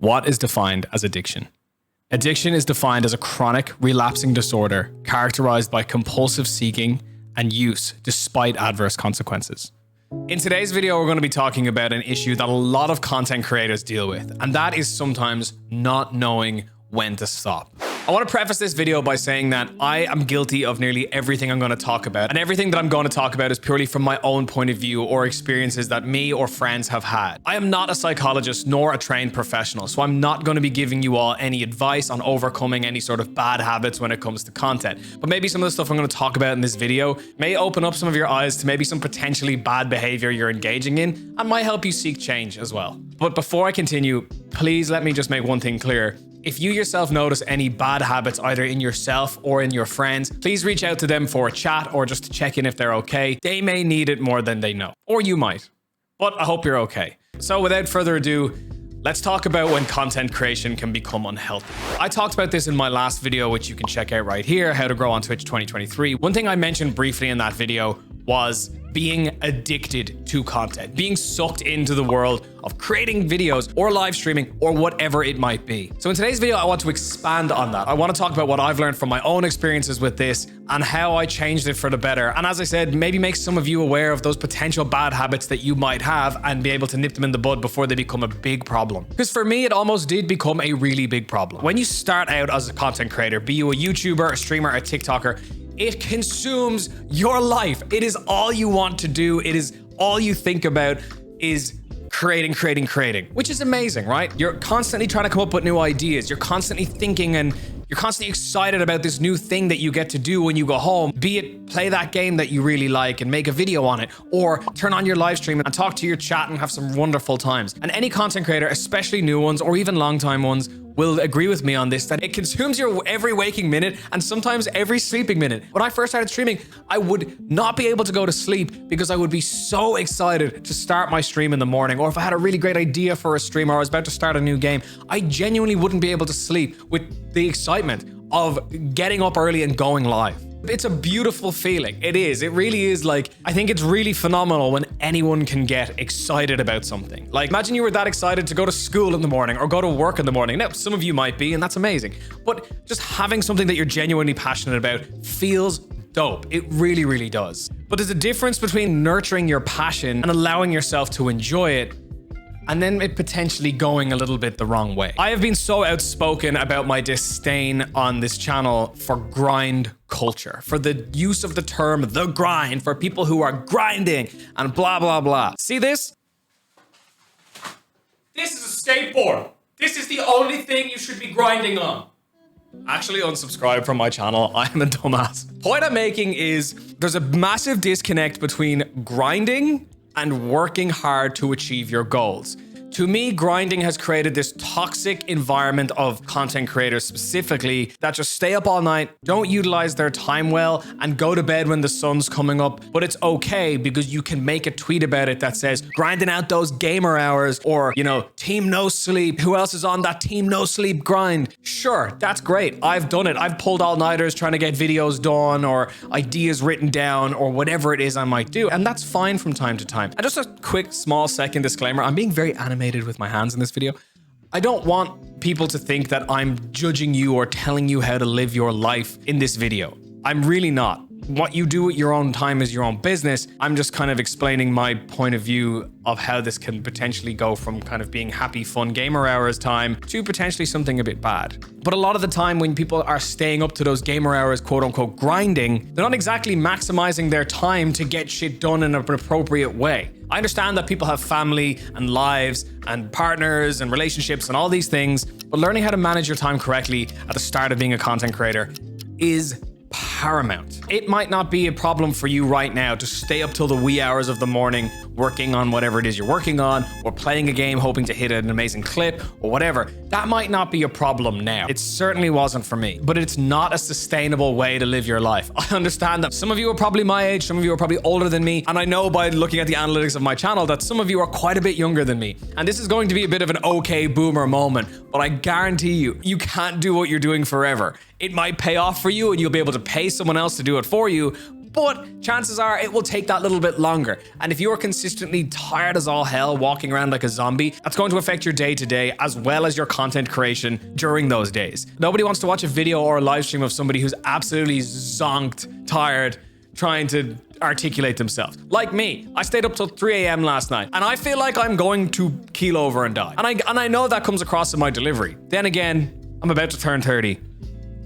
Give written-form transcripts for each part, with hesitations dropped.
What is defined as addiction? Addiction is defined as a chronic, relapsing disorder characterized by compulsive seeking and use despite adverse consequences. In today's video, we're going to be talking about an issue that a lot of content creators deal with, and that is sometimes not knowing when to stop. I want to preface this video by saying that I am guilty of nearly everything I'm going to talk about, and everything that I'm going to talk about is purely from my own point of view or experiences that me or friends have had. I am not a psychologist nor a trained professional, so I'm not going to be giving you all any advice on overcoming any sort of bad habits when it comes to content. But maybe some of the stuff I'm going to talk about in this video may open up some of your eyes to maybe some potentially bad behavior you're engaging in and might help you seek change as well. But before I continue, please let me just make one thing clear. If you yourself notice any bad habits either in yourself or in your friends, please reach out to them for a chat or just to check in if they're okay. They may need it more than they know, or you might, but I hope you're okay. So without further ado, let's talk about when content creation can become unhealthy. I talked about this in my last video, which you can check out right here, How to Grow on Twitch 2023. One thing I mentioned briefly in that video was being addicted to content, being sucked into the world of creating videos or live streaming or whatever it might be. So in today's video, I want to expand on that. I want to talk about what I've learned from my own experiences with this and how I changed it for the better. And as I said, maybe make some of you aware of those potential bad habits that you might have and be able to nip them in the bud before they become a big problem. Because for me, it almost did become a really big problem. When you start out as a content creator, be you a YouTuber, a streamer, a TikToker, it consumes your life. It is all you want to do. It is all you think about is creating, which is amazing, right? You're constantly trying to come up with new ideas. You're constantly thinking and you're constantly excited about this new thing that you get to do when you go home, be it play that game that you really like and make a video on it, or turn on your live stream and talk to your chat and have some wonderful times. And any content creator, especially new ones or even long-time ones, will agree with me on this, that it consumes your every waking minute and sometimes every sleeping minute. When I first started streaming, I would not be able to go to sleep because I would be so excited to start my stream in the morning. Or if I had a really great idea for a stream or I was about to start a new game, I genuinely wouldn't be able to sleep with the excitement of getting up early and going live. It's a beautiful feeling. It is. It really is. Like, I think it's really phenomenal when anyone can get excited about something. Like, imagine you were that excited to go to school in the morning or go to work in the morning. Now, some of you might be, and that's amazing. But just having something that you're genuinely passionate about feels dope. It really, really does. But there's a difference between nurturing your passion and allowing yourself to enjoy it, and then it potentially going a little bit the wrong way. I have been so outspoken about my disdain on this channel for grind culture, for the use of the term the grind, for people who are grinding and blah, blah, blah. See this? This is a skateboard. This is the only thing you should be grinding on. Actually unsubscribe from my channel. I am a dumbass. Point I'm making is there's a massive disconnect between grinding and working hard to achieve your goals. To me, grinding has created this toxic environment of content creators specifically that just stay up all night, don't utilize their time well, and go to bed when the sun's coming up. But it's okay because you can make a tweet about it that says, grinding out those gamer hours, or, you know, team no sleep. Who else is on that team no sleep grind? Sure, that's great. I've done it. I've pulled all-nighters trying to get videos done or ideas written down or whatever it is I might do. And that's fine from time to time. And just a quick, small second disclaimer. I'm being very animated with my hands in this video. I don't want people to think that I'm judging you or telling you how to live your life in this video. I'm really not. What you do at your own time is your own business. I'm just kind of explaining my point of view of how this can potentially go from kind of being happy, fun gamer hours time to potentially something a bit bad. But a lot of the time when people are staying up to those gamer hours, quote unquote, grinding, they're not exactly maximizing their time to get shit done in an appropriate way. I understand that people have family and lives and partners and relationships and all these things, but learning how to manage your time correctly at the start of being a content creator is paramount. It might not be a problem for you right now to stay up till the wee hours of the morning working on whatever it is you're working on, or playing a game hoping to hit an amazing clip or whatever. That might not be a problem now. It certainly wasn't for me, but it's not a sustainable way to live your life. I understand that some of you are probably my age, some of you are probably older than me, and I know by looking at the analytics of my channel that some of you are quite a bit younger than me. And this is going to be a bit of an okay boomer moment, but I guarantee you, you can't do what you're doing forever. It might pay off for you and you'll be able to pay someone else to do it for you, but chances are it will take that little bit longer. And if you are consistently tired as all hell, walking around like a zombie, that's going to affect your day to day as well as your content creation during those days. Nobody wants to watch a video or a live stream of somebody who's absolutely zonked, tired, trying to articulate themselves. Like me, I stayed up till 3 a.m. last night, and I feel like I'm going to keel over and die. And I know that comes across in my delivery. Then again, I'm about to turn 30.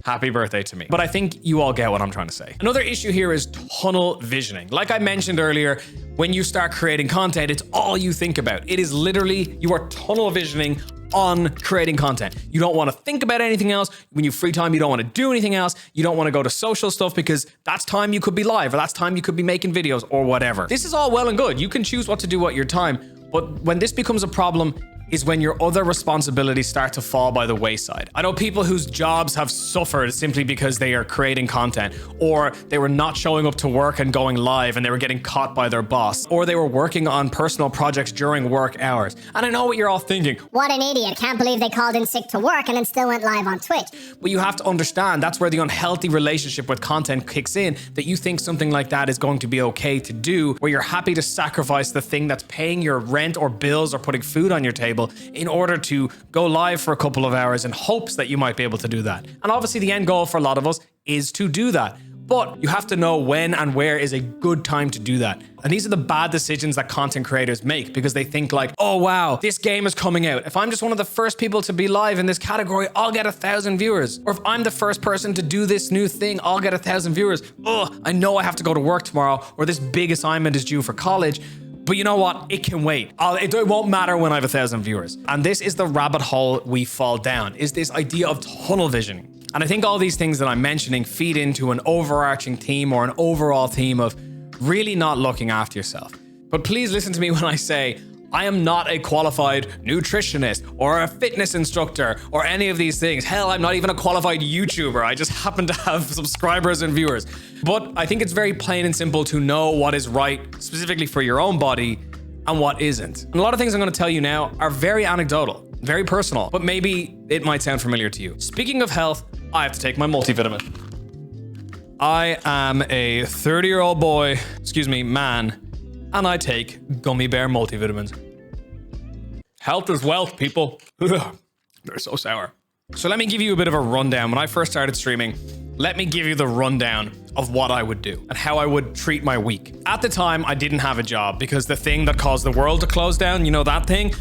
Happy birthday to me. But I think you all get what I'm trying to say. Another issue here is tunnel visioning. Like I mentioned earlier, when you start creating content, it's all you think about. It is literally, you are tunnel visioning on creating content. You don't want to think about anything else. When you free time, you don't want to do anything else. You don't want to go to social stuff because that's time you could be live, or that's time you could be making videos or whatever. This is all well and good. You can choose what to do at your time. But when this becomes a problem is when your other responsibilities start to fall by the wayside. I know people whose jobs have suffered simply because they are creating content, or they were not showing up to work and going live and they were getting caught by their boss, or they were working on personal projects during work hours. And I know what you're all thinking. What an idiot. Can't believe they called in sick to work and then still went live on Twitch. But you have to understand that's where the unhealthy relationship with content kicks in, that you think something like that is going to be okay to do, where you're happy to sacrifice the thing that's paying your rent or bills or putting food on your table in order to go live for a couple of hours in hopes that you might be able to do that. And obviously the end goal for a lot of us is to do that. But you have to know when and where is a good time to do that. And these are the bad decisions that content creators make, because they think like, oh wow, this game is coming out. If I'm just one of the first people to be live in this category, I'll get 1,000 viewers. Or if I'm the first person to do this new thing, I'll get 1,000 viewers. Ugh, I know I have to go to work tomorrow, or this big assignment is due for college. But you know what? It can wait. It won't matter when I have 1,000 viewers. And this is the rabbit hole we fall down, is this idea of tunnel vision. And I think all these things that I'm mentioning feed into an overarching theme or an overall theme of really not looking after yourself. But please listen to me when I say, I am not a qualified nutritionist or a fitness instructor or any of these things. Hell, I'm not even a qualified YouTuber. I just happen to have subscribers and viewers. But I think it's very plain and simple to know what is right specifically for your own body and what isn't. And a lot of things I'm going to tell you now are very anecdotal, very personal, but maybe it might sound familiar to you. Speaking of health, I have to take my multivitamin. I am a 30-year-old boy, man, and I take Gummy Bear multivitamins. Health is wealth, people. They're so sour. So let me give you a bit of a rundown. When I first started streaming, let me give you the rundown of what I would do and how I would treat my week. At the time, I didn't have a job because the thing that caused the world to close down, you know that thing?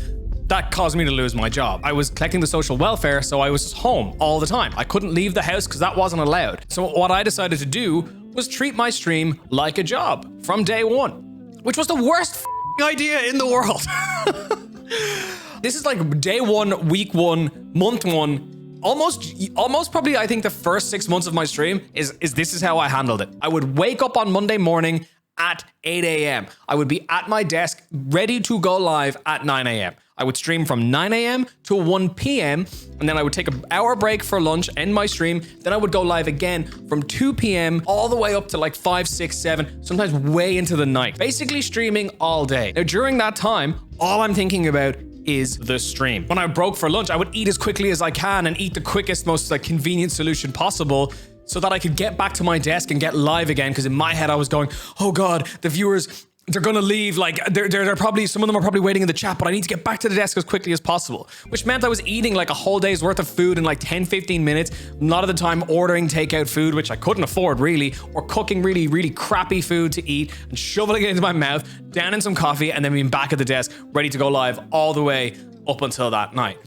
That caused me to lose my job. I was collecting the social welfare, so I was home all the time. I couldn't leave the house because that wasn't allowed. So what I decided to do was treat my stream like a job from day one, which was the worst idea in the world. This is like day one, week one, month one, almost probably I think the first 6 months of my stream is this is how I handled it. I would wake up on Monday morning at 8 a.m. I would be at my desk ready to go live at 9 a.m. I would stream from 9 a.m. to 1 p.m. and then I would take an hour break for lunch, end my stream. Then I would go live again from 2 p.m. all the way up to like 5, 6, 7, sometimes way into the night. Basically streaming all day. Now during that time, all I'm thinking about is the stream. When I broke for lunch, I would eat as quickly as I can and eat the quickest, most like convenient solution possible so that I could get back to my desk and get live again. Because in my head, I was going, oh God, the viewers, they're gonna leave. Like they're probably, some of them are probably waiting in the chat, but I need to get back to the desk as quickly as possible, which meant I was eating like a whole day's worth of food in like 10, 15 minutes. A lot of the time ordering takeout food, which I couldn't afford really, or cooking really, really crappy food to eat and shoveling it into my mouth, down in some coffee, and then being back at the desk, ready to go live all the way up until that night.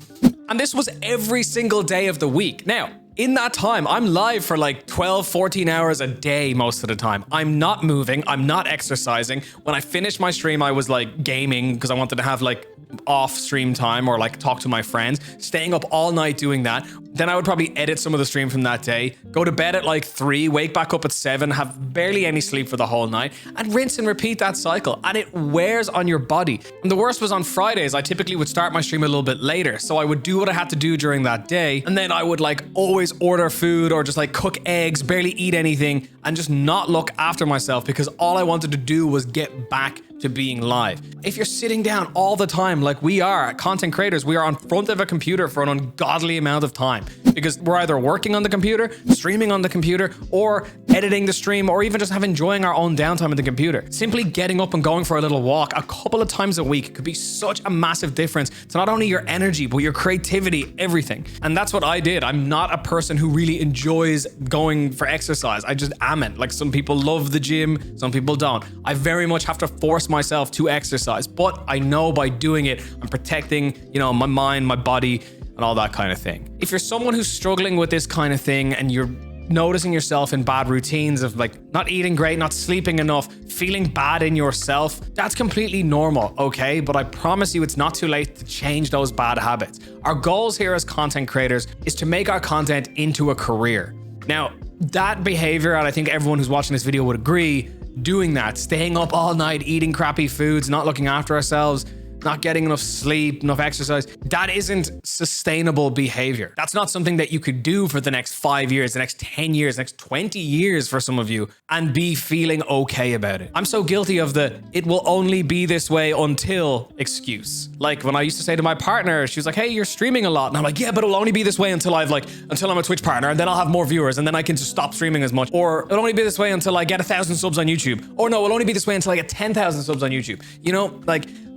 And this was every single day of the week. Now, in that time, I'm live for like 12, 14 hours a day most of the time. I'm not moving. I'm not exercising. When I finished my stream, I was like gaming because I wanted to have like off stream time or like talk to my friends, staying up all night doing that. Then I would probably edit some of the stream from that day, go to bed at like 3, wake back up at 7, have barely any sleep for the whole night, and rinse and repeat that cycle. And it wears on your body. And the worst was on Fridays, I typically would start my stream a little bit later. So I would do what I had to do during that day. And then I would like always order food or just like cook eggs, barely eat anything, and just not look after myself because all I wanted to do was get back to being live. If you're sitting down all the time like we are, content creators, we are on front of a computer for an ungodly amount of time because we're either working on the computer, streaming on the computer, or editing the stream, or even just enjoying our own downtime at the computer. Simply getting up and going for a little walk a couple of times a week could be such a massive difference to not only your energy, but your creativity, everything. And that's what I did. I'm not a person who really enjoys going for exercise. I just am it. Like, some people love the gym, some people don't. I very much have to force myself to exercise, but I know by doing it, I'm protecting, my mind, my body, and all that kind of thing. If you're someone who's struggling with this kind of thing and you're noticing yourself in bad routines of like not eating great, not sleeping enough, feeling bad in yourself, that's completely normal, okay? But I promise you it's not too late to change those bad habits. Our goals here as content creators is to make our content into a career. Now, that behavior, and I think everyone who's watching this video would agree, doing that, staying up all night, eating crappy foods, not looking after ourselves, not getting enough sleep, enough exercise, that isn't sustainable behavior. That's not something that you could do for the next 5 years, the next 10 years, the next 20 years for some of you, and be feeling okay about it. I'm so guilty of the "it will only be this way until" excuse. Like when I used to say to my partner, she was like, "Hey, you're streaming a lot." And I'm like, "Yeah, but it'll only be this way until I'm a Twitch partner, and then I'll have more viewers, and then I can just stop streaming as much. Or it'll only be this way until I get 1,000 subs on YouTube. Or no, it'll only be this way until I get 10,000 subs on YouTube."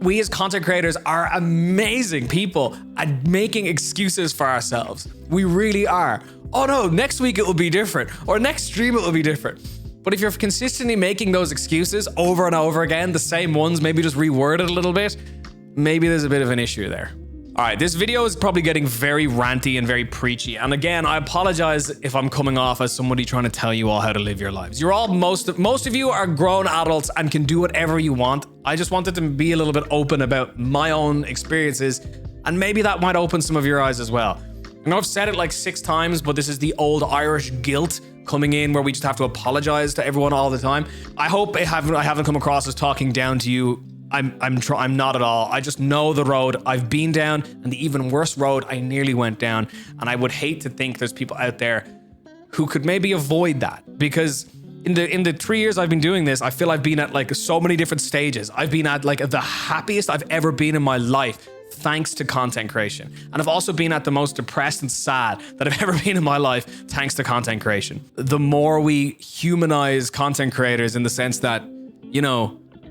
We as content creators are amazing people at making excuses for ourselves. We really are. "Oh no, next week it will be different," or "next stream it will be different." But if you're consistently making those excuses over and over again, the same ones, maybe just reworded a little bit, maybe there's a bit of an issue there. All right, this video is probably getting very ranty and very preachy. And again, I apologize if I'm coming off as somebody trying to tell you all how to live your lives. You're all, most of you are grown adults and can do whatever you want. I just wanted to be a little bit open about my own experiences, and maybe that might open some of your eyes as well. I know I've said it like 6 times, but this is the old Irish guilt coming in where we just have to apologize to everyone all the time. I hope I haven't come across as talking down to you. I'm not at all. I just know the road I've been down, and the even worse road I nearly went down. And I would hate to think there's people out there who could maybe avoid that, because in the 3 years I've been doing this, I feel I've been at like so many different stages. I've been at like the happiest I've ever been in my life, thanks to content creation. And I've also been at the most depressed and sad that I've ever been in my life, thanks to content creation. The more we humanize content creators in the sense that,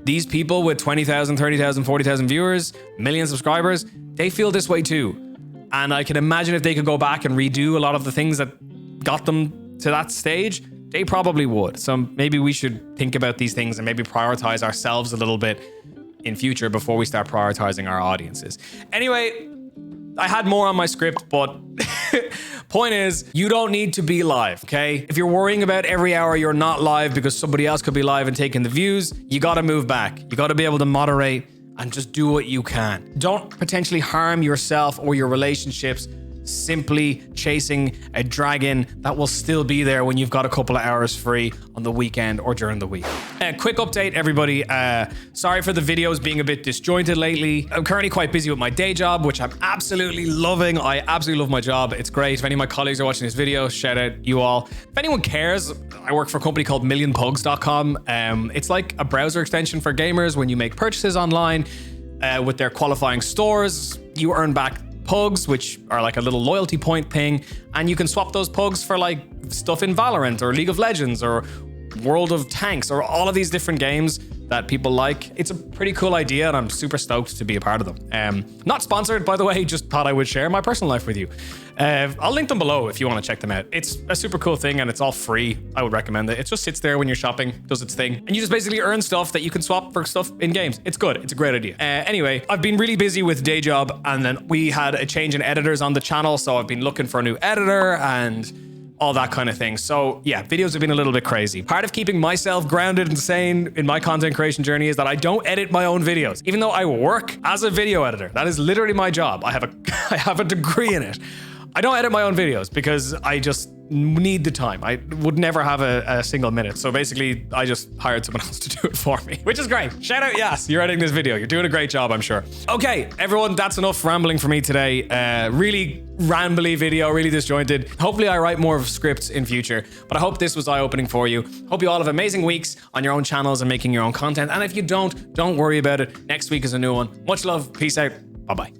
these people with 20,000, 30,000, 40,000 viewers, million subscribers, they feel this way too. And I can imagine if they could go back and redo a lot of the things that got them to that stage, they probably would. So maybe we should think about these things and maybe prioritize ourselves a little bit in future before we start prioritizing our audiences. Anyway, I had more on my script, but point is, you don't need to be live, okay? If you're worrying about every hour you're not live because somebody else could be live and taking the views, you gotta move back. You gotta be able to moderate and just do what you can. Don't potentially harm yourself or your relationships simply chasing a dragon that will still be there when you've got a couple of hours free on the weekend or during the week. Quick update, everybody. Sorry for the videos being a bit disjointed lately. I'm currently quite busy with my day job, which I'm absolutely loving. I absolutely love my job. It's great. If any of my colleagues are watching this video, shout out you all. If anyone cares, I work for a company called millionpugs.com. It's like a browser extension for gamers. When you make purchases online with their qualifying stores, you earn back pugs, which are like a little loyalty point thing, and you can swap those pugs for like stuff in Valorant or League of Legends or World of Tanks or all of these different games that people like. It's a pretty cool idea, and I'm super stoked to be a part of them. Not sponsored, by the way, just thought I would share my personal life with you. I'll link them below if you want to check them out. It's a super cool thing, and it's all free. I would recommend it. It just sits there when you're shopping, does its thing, and you just basically earn stuff that you can swap for stuff in games. It's good. It's a great idea. Anyway, I've been really busy with day job, and then we had a change in editors on the channel, so I've been looking for a new editor and all that kind of thing. So yeah, videos have been a little bit crazy. Part of keeping myself grounded and sane in my content creation journey is that I don't edit my own videos, even though I work as a video editor. That is literally my job. I have a degree in it. I don't edit my own videos because I just need the time. I would never have a single minute. So basically, I just hired someone else to do it for me, which is great. Shout out Yas, you're editing this video. You're doing a great job, I'm sure. Okay, everyone, that's enough rambling for me today. Really rambly video, really disjointed. Hopefully I write more scripts in future, but I hope this was eye-opening for you. Hope you all have amazing weeks on your own channels and making your own content. And if you don't worry about it. Next week is a new one. Much love. Peace out. Bye-bye.